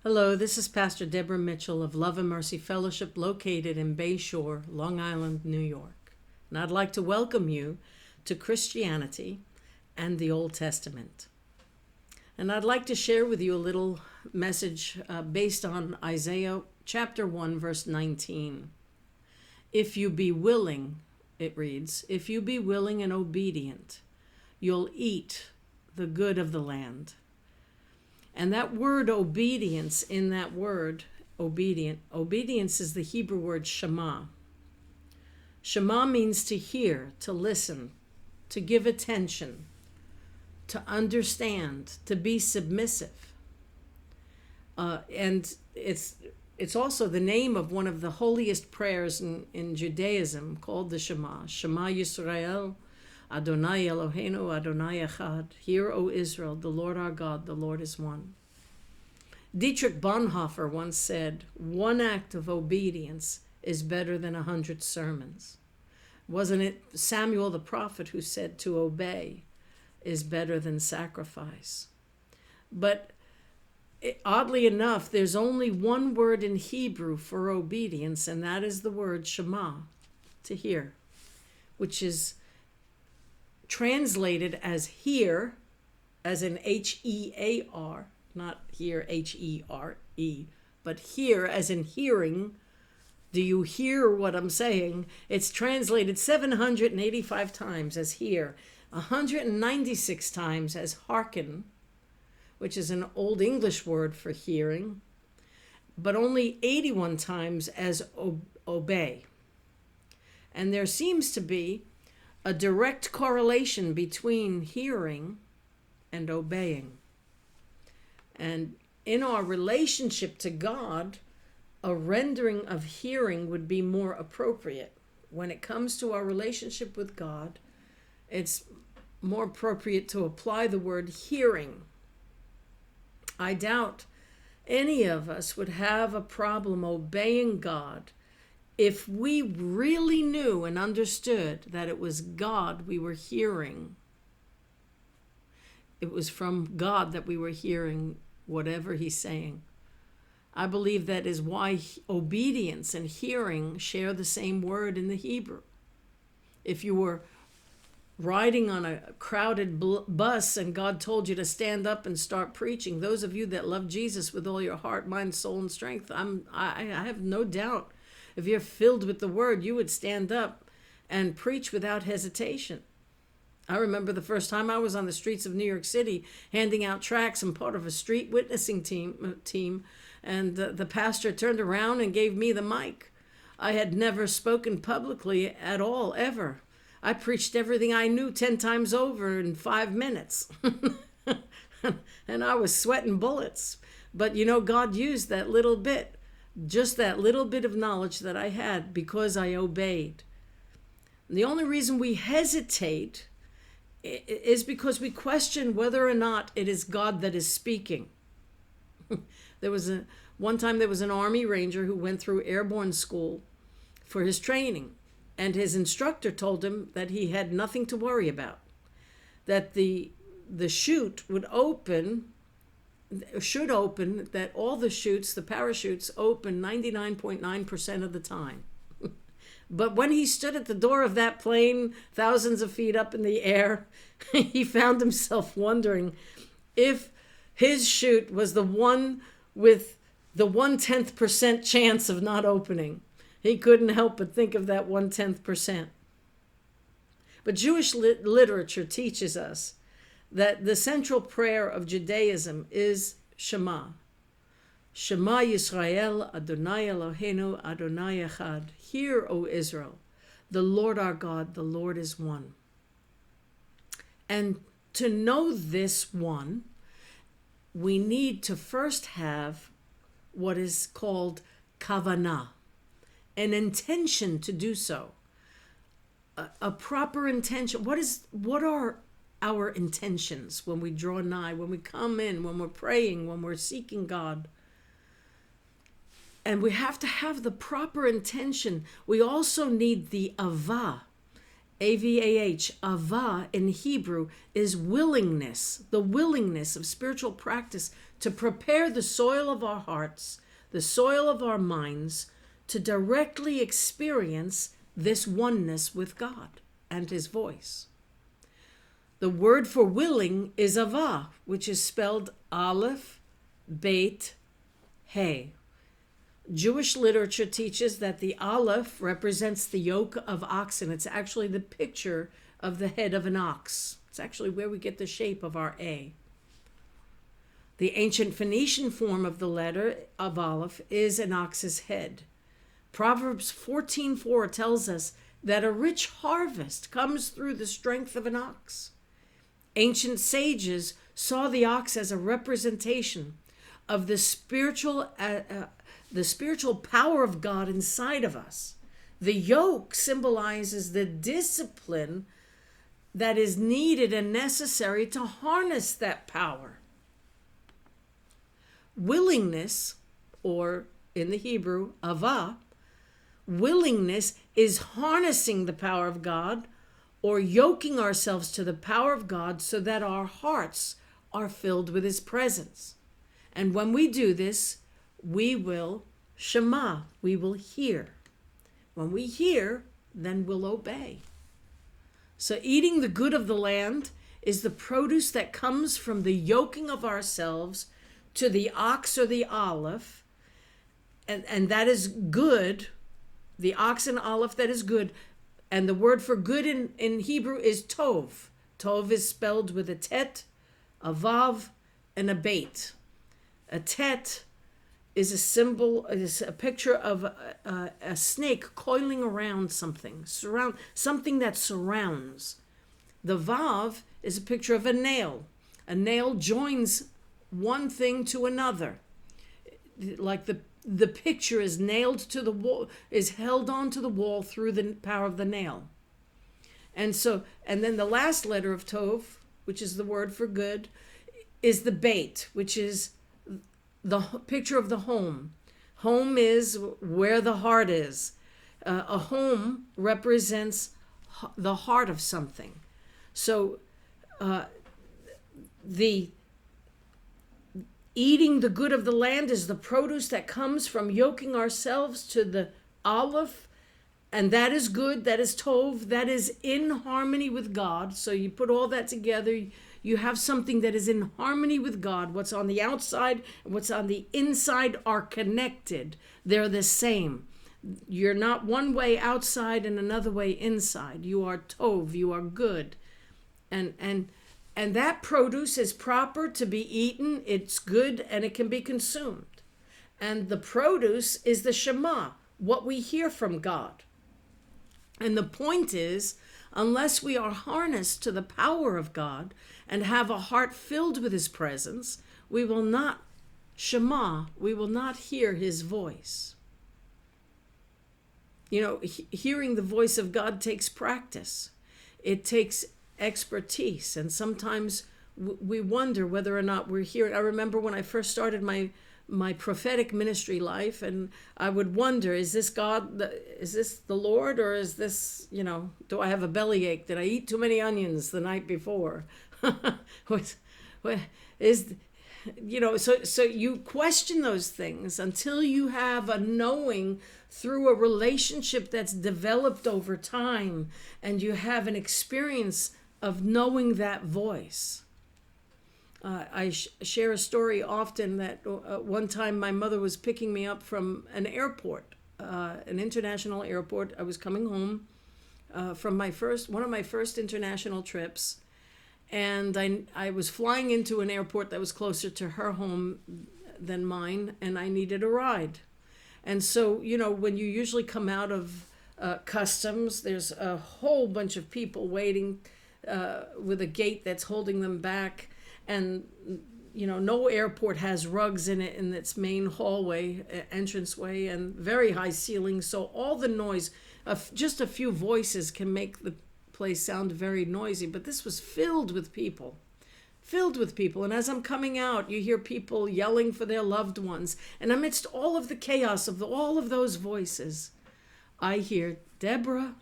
Hello, this is Pastor Deborah Mitchell of Love and Mercy Fellowship located in Bayshore, Long Island, New York. And I'd like to welcome you to Christianity and the Old Testament. And I'd like to share with you a little message based on Isaiah chapter 1, verse 19. If you be willing, it reads, if you be willing and obedient, you'll eat the good of the land. And that word obedience, in that word, obedience is the Hebrew word Shema. Shema means to hear, to listen, to give attention, to understand, to be submissive. And it's also the name of one of the holiest prayers in Judaism called the Shema. Shema Yisrael, Adonai Eloheinu, Adonai Echad. Hear, O Israel, the Lord our God, the Lord is one. Dietrich Bonhoeffer once said, one act of obedience is better than 100 sermons. Wasn't it Samuel the prophet who said to obey is better than sacrifice? But oddly enough, there's only one word in Hebrew for obedience, and that is the word Shema, to hear, which is translated as hear, as in H-E-A-R, not hear, H-E-R-E, but hear as in hearing. Do you hear what I'm saying? It's translated 785 times as hear, 196 times as hearken, which is an Old English word for hearing, but only 81 times as obey. And there seems to be a direct correlation between hearing and obeying. And in our relationship to God, a rendering of hearing would be more appropriate. When it comes to our relationship with God, it's more appropriate to apply the word hearing. I doubt any of us would have a problem obeying God if we really knew and understood that it was God we were hearing. It was from God that we were hearing whatever he's saying. I believe that is why obedience and hearing share the same word in the Hebrew. If you were riding on a crowded bus and God told you to stand up and start preaching, those of you that love Jesus with all your heart, mind, soul, and strength, I have no doubt if you're filled with the word, you would stand up and preach without hesitation. I remember the first time I was on the streets of New York City handing out tracts and part of a street witnessing team, and the pastor turned around and gave me the mic. I had never spoken publicly at all, ever. I preached everything I knew 10 times over in 5 minutes. And I was sweating bullets. But God used that little bit. Just that little bit of knowledge that I had because I obeyed. And the only reason we hesitate is because we question whether or not it is God that is speaking. One time there was an Army Ranger who went through airborne school for his training, and his instructor told him that he had nothing to worry about, that the chute should open, that all the chutes, the parachutes, open 99.9% of the time. But when he stood at the door of that plane, thousands of feet up in the air, he found himself wondering if his chute was the one with the 1/10% chance of not opening. He couldn't help but think of that 1/10%. But Jewish literature teaches us that the central prayer of Judaism is Shema. Shema Yisrael, Adonai Eloheinu, Adonai Echad. Hear, O Israel, the Lord our God, the Lord is one. And to know this one, we need to first have what is called kavanah, an intention to do so, a proper intention. What are our intentions when we draw nigh, when we come in, when we're praying, when we're seeking God? And we have to have the proper intention. We also need the avah, A-V-A-H, Ava in Hebrew, is willingness, the willingness of spiritual practice to prepare the soil of our hearts, the soil of our minds, to directly experience this oneness with God and his voice. The word for willing is Ava, which is spelled Aleph, Beit, He. Jewish literature teaches that the Aleph represents the yoke of oxen. It's actually the picture of the head of an ox. It's actually where we get the shape of our A. The ancient Phoenician form of the letter of Aleph is an ox's head. Proverbs 14:4 tells us that a rich harvest comes through the strength of an ox. Ancient sages saw the ox as a representation of the spiritual power of God inside of us. The yoke symbolizes the discipline that is needed and necessary to harness that power. Willingness, or in the Hebrew, Ava, willingness is harnessing the power of God or yoking ourselves to the power of God so that our hearts are filled with his presence. And when we do this, we will Shema, we will hear. When we hear, then we'll obey. So eating the good of the land is the produce that comes from the yoking of ourselves to the ox or the aleph, and that is good, the ox and aleph, that is good. And the word for good in Hebrew is tov. Tov is spelled with a tet, a vav, and a beit. A tet is a symbol, is a picture of a snake coiling around something, something that surrounds. The vav is a picture of a nail. A nail joins one thing to another. Like the picture is nailed to the wall, is held onto the wall through the power of the nail. And then the last letter of tov, which is the word for good, is the beit, which is the picture of the home. Home is where the heart is. A home represents the heart of something. So the eating the good of the land is the produce that comes from yoking ourselves to the aleph, and that is good, that is tov, that is in harmony with God. So you put all that together, you have something that is in harmony with God. What's on the outside and what's on the inside are connected. They're the same. You're not one way outside and another way inside. You are tov, you are good. And that produce is proper to be eaten. It's good and it can be consumed. And the produce is the Shema, what we hear from God. And the point is, unless we are harnessed to the power of God and have a heart filled with his presence, we will not Shema, we will not hear his voice. You know, hearing the voice of God takes practice. It takes expertise, and sometimes we wonder whether or not we're hearing. I remember when I first started my prophetic ministry life, and I would wonder, is this God, is this the Lord, or is this, do I have a bellyache? Did I eat too many onions the night before? So you question those things until you have a knowing through a relationship that's developed over time, and you have an experience of knowing that voice. I share a story often that one time my mother was picking me up from an airport, an international airport. I was coming home from one of my first international trips, and I was flying into an airport that was closer to her home than mine, and I needed a ride. And so, when you usually come out of customs, there's a whole bunch of people waiting with a gate that's holding them back. And, no airport has rugs in it in its main hallway, entranceway, and very high ceilings. So all the noise, just a few voices can make the place sound very noisy. But this was filled with people. And as I'm coming out, you hear people yelling for their loved ones. And amidst all of the chaos of all of those voices, I hear, Deborah,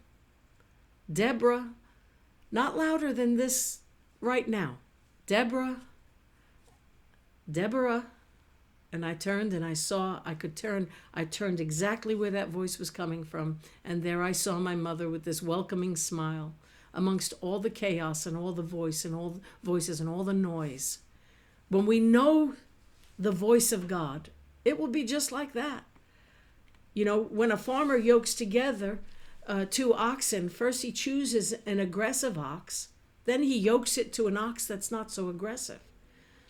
Deborah, not louder than this right now. Deborah. And I turned and I saw I could turn. I turned exactly where that voice was coming from. And there I saw my mother with this welcoming smile amongst all the chaos and all the voices and all the noise. When we know the voice of God, it will be just like that. You know, when a farmer yokes together two oxen, first he chooses an aggressive ox, then he yokes it to an ox that's not so aggressive.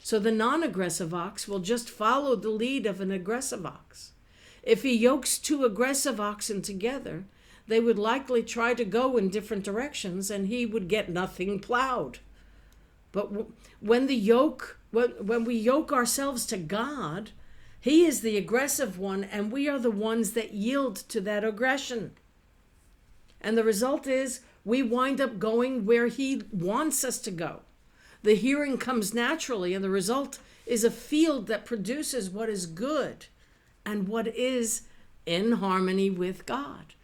So the non-aggressive ox will just follow the lead of an aggressive ox. If he yokes two aggressive oxen together, they would likely try to go in different directions and he would get nothing plowed. But when we yoke ourselves to God, he is the aggressive one and we are the ones that yield to that aggression. And the result is we wind up going where he wants us to go. The hearing comes naturally, and the result is a field that produces what is good and what is in harmony with God.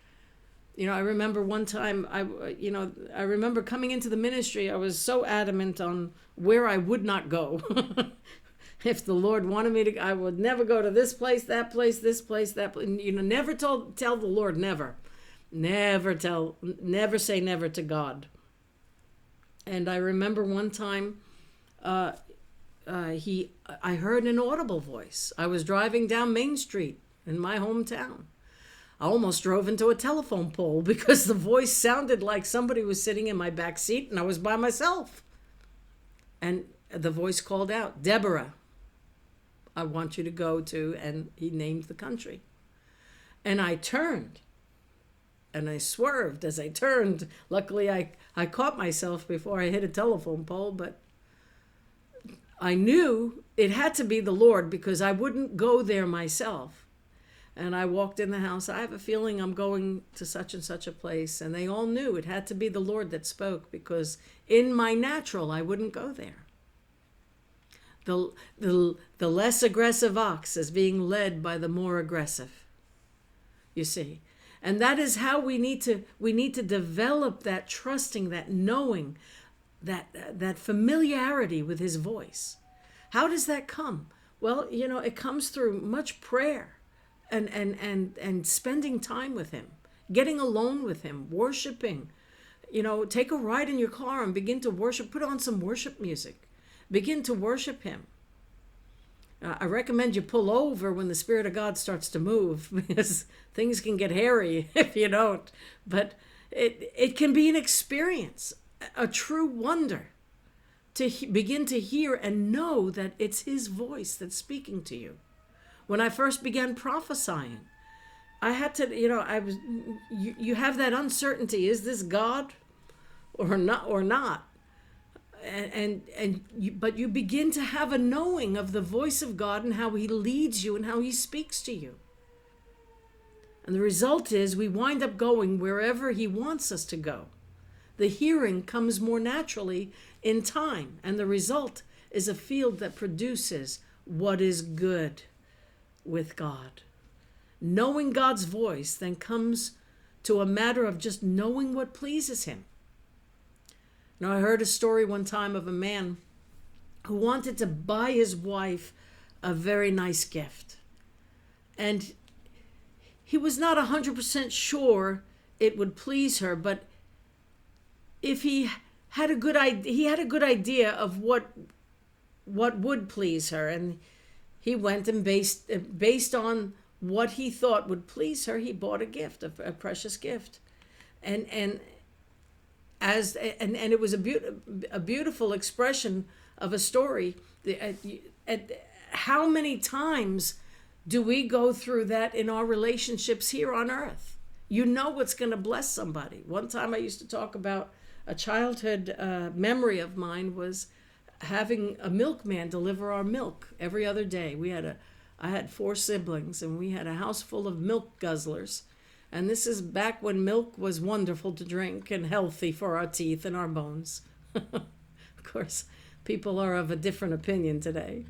You know, I remember one time, I remember coming into the ministry, I was so adamant on where I would not go. If the Lord wanted me to, I would never go to this place, that place, this place, that place. You know, never tell the Lord never. Never say never to God. And I remember one time I heard an audible voice. I was driving down Main Street in my hometown. I almost drove into a telephone pole because the voice sounded like somebody was sitting in my back seat and I was by myself. And the voice called out, "Deborah, I want you to go to," and he named the country. And I turned. And I swerved as I turned. Luckily, I caught myself before I hit a telephone pole, but I knew it had to be the Lord because I wouldn't go there myself. And I walked in the house. I have a feeling I'm going to such and such a place. And they all knew it had to be the Lord that spoke because in my natural, I wouldn't go there. The less aggressive ox is being led by the more aggressive, you see. And that is how we need to develop that trusting, that knowing, that familiarity with his voice. How does that come? Well, you know, it comes through much prayer and spending time with him, getting alone with him, worshiping. You know, take a ride in your car and begin to worship. Put on some worship music. Begin to worship him. I recommend you pull over when the Spirit of God starts to move because things can get hairy if you don't. But it can be an experience, a true wonder to begin to hear and know that it's his voice that's speaking to you. When I first began prophesying, I had to, you have that uncertainty. Is this God or not? But you begin to have a knowing of the voice of God and how he leads you and how he speaks to you. And the result is we wind up going wherever he wants us to go. The hearing comes more naturally in time, and the result is a field that produces what is good with God. Knowing God's voice then comes to a matter of just knowing what pleases him. Now, I heard a story one time of a man who wanted to buy his wife a very nice gift. And he was not 100% sure it would please her, but if he had a good idea of what would please her, and he went and based on what he thought would please her, he bought a gift, a precious gift. And it was a beautiful expression of a story. How many times do we go through that in our relationships here on earth? You know what's going to bless somebody. One time I used to talk about a childhood memory of mine was having a milkman deliver our milk every other day. I had 4 siblings and we had a house full of milk guzzlers. And this is back when milk was wonderful to drink and healthy for our teeth and our bones. Of course, people are of a different opinion today.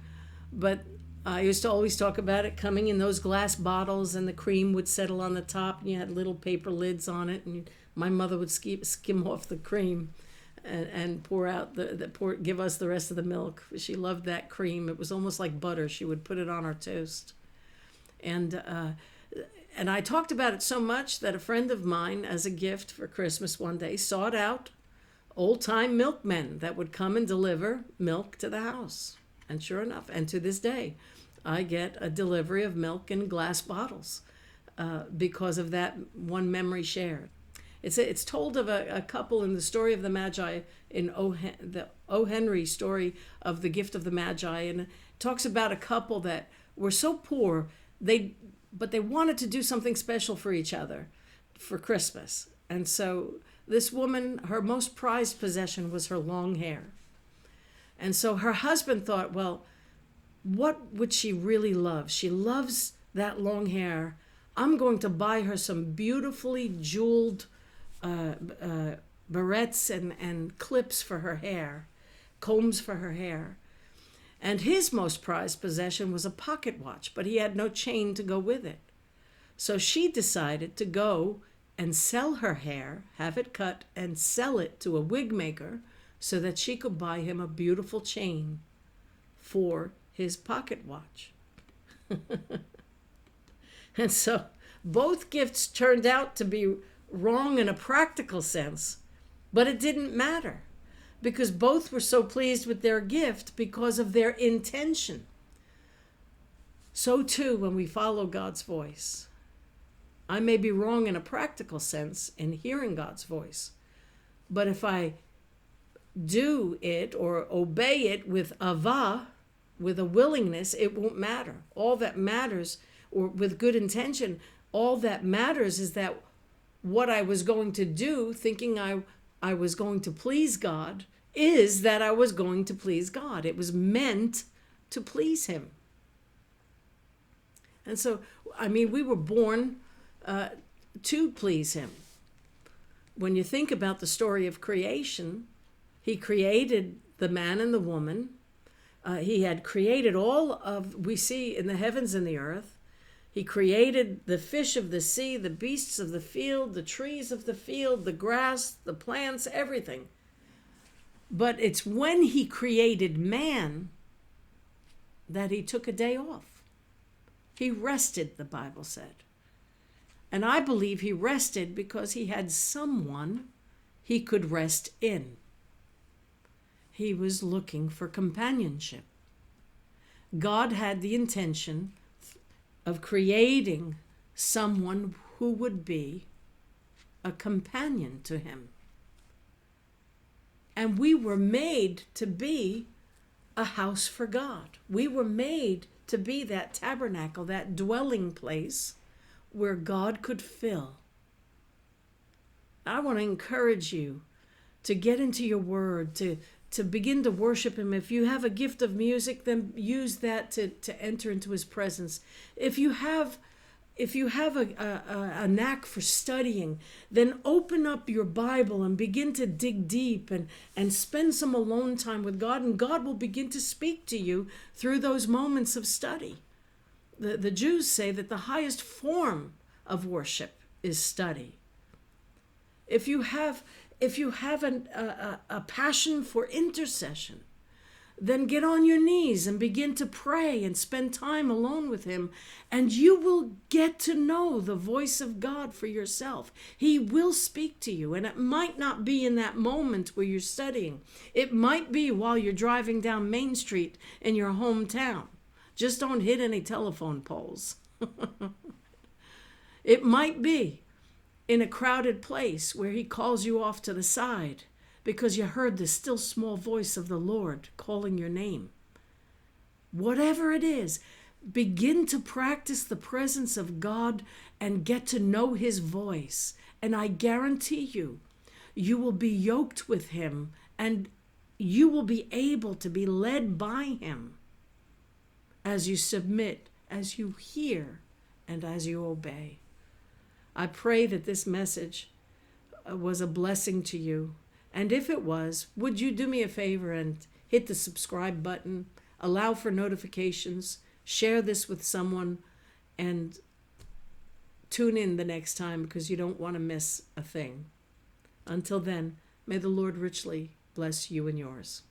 But I used to always talk about it coming in those glass bottles and the cream would settle on the top and you had little paper lids on it and My mother would skim off the cream and pour out give us the rest of the milk. She loved that cream. It was almost like butter. She would put it on our toast. And I talked about it so much that a friend of mine, as a gift for Christmas one day, sought out old-time milkmen that would come and deliver milk to the house. And sure enough, and to this day, I get a delivery of milk in glass bottles because of that one memory shared. It's told of a couple in the story of the Magi, in the O. Henry story of the gift of the Magi, and it talks about a couple that were so poor, but they wanted to do something special for each other for Christmas. And so this woman, her most prized possession was her long hair. And so her husband thought, well, what would she really love? She loves that long hair. I'm going to buy her some beautifully jeweled barrettes and clips for her hair, combs for her hair. And his most prized possession was a pocket watch, but he had no chain to go with it. So she decided to go and sell her hair, have it cut, and sell it to a wig maker so that she could buy him a beautiful chain for his pocket watch. And so both gifts turned out to be wrong in a practical sense, but it didn't matter because both were so pleased with their gift because of their intention. So too, when we follow God's voice, I may be wrong in a practical sense in hearing God's voice, but if I do it or obey it with avah, with a willingness, it won't matter. All that matters, or with good intention, all that matters is that what I was going to do, thinking I was going to please God, is that I was going to please God. It was meant to please him. And so, I mean, we were born to please him. When you think about the story of creation, he created the man and the woman. He had created all of, we see in the heavens and the earth. He created the fish of the sea, the beasts of the field, the trees of the field, the grass, the plants, everything. But it's when he created man that he took a day off. He rested, the Bible said. And I believe he rested because he had someone he could rest in. He was looking for companionship. God had the intention of creating someone who would be a companion to him. And we were made to be a house for God. We were made to be that tabernacle, that dwelling place where God could fill. I want to encourage you to get into your word, to begin to worship him. If you have a gift of music, then use that to enter into his presence. If you have a knack for studying, then open up your Bible and begin to dig deep and spend some alone time with God, and God will begin to speak to you through those moments of study. The Jews say that the highest form of worship is study. If you have a passion for intercession, then get on your knees and begin to pray and spend time alone with him, and you will get to know the voice of God for yourself. He will speak to you, and it might not be in that moment where you're studying. It might be while you're driving down Main Street in your hometown. Just don't hit any telephone poles. It might be in a crowded place where he calls you off to the side because you heard the still small voice of the Lord calling your name. Whatever it is, begin to practice the presence of God and get to know his voice. And I guarantee you, you will be yoked with him and you will be able to be led by him as you submit, as you hear, and as you obey. I pray that this message was a blessing to you. And if it was, would you do me a favor and hit the subscribe button, allow for notifications, share this with someone, and tune in the next time because you don't want to miss a thing. Until then, may the Lord richly bless you and yours.